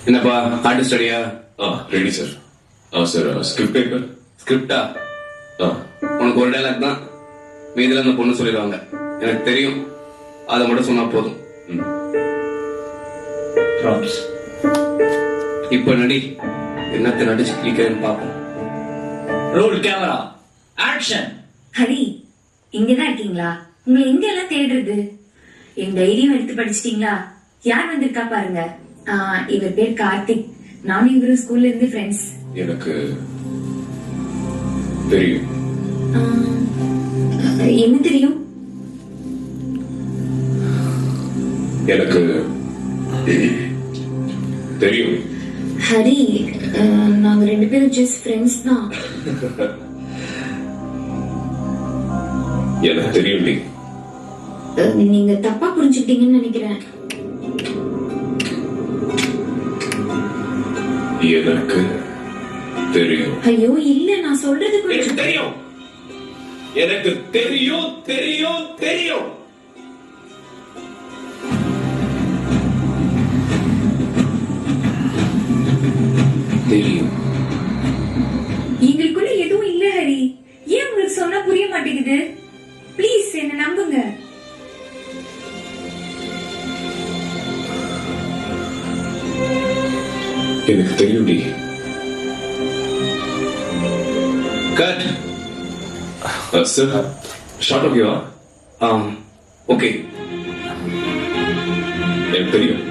என்னப்பா ஆர்டிஸ்ட் ஸ்டடியா? Ready sir. Sir script paper. ஸ்கிரிப்டா? உனக்கு ஒரு டைலாக் தான், மீதில அந்த பொண்ணு சொல்லிடுவாங்க. எனக்கு தெரியும், அதை மட்டும் சொன்னா போதும். இப்ப நடி, என்னத்தை நடிச்சு கிளிக்கிறேன்னு பாப்போம். Role camera action. ஹரி, இங்கதான் இருக்கீங்களா? உங்களை எங்க எல்லாம் தேடுறது? என் டைரியும் எடுத்து படிச்சிட்டீங்களா? யார் வந்திருக்கா பாருங்க. இவர் பேர் கார்த்திக். நானும் இவரும் ஸ்கூல்ல இருந்து ஃப்ரெண்ட்ஸ். எனக்கு தெரியும். என்ன தெரியும்? எனக்கு தெரியும். ஹரி, நாங்க ரெண்டு பேரும் ஜஸ்ட் ஃப்ரெண்ட்ஸ் தான். எனக்கு தெரியும் டி. நீங்க தப்பா புரிஞ்சுக்கிட்டீங்கன்னு நினைக்கிறேன். எனக்கு தெரியும். ஐயோ இல்ல, நான் சொல்றது எனக்கு கொஞ்சம் தெரியும். எனக்கு தெரியும் தெரியும் தெரியும். தெரியும். எங்களுக்குள்ள எதுவும் இல்ல ஹரி. ஏன் உங்களுக்கு சொன்னா புரிய மாட்டேங்குது? ப்ளீஸ் என்ன நம்புங்க. எனக்கு தெரியும் டி. கட். சார் ஷார்ட் ஓகேவா? ஓகே. எனக்கு தெரியும்.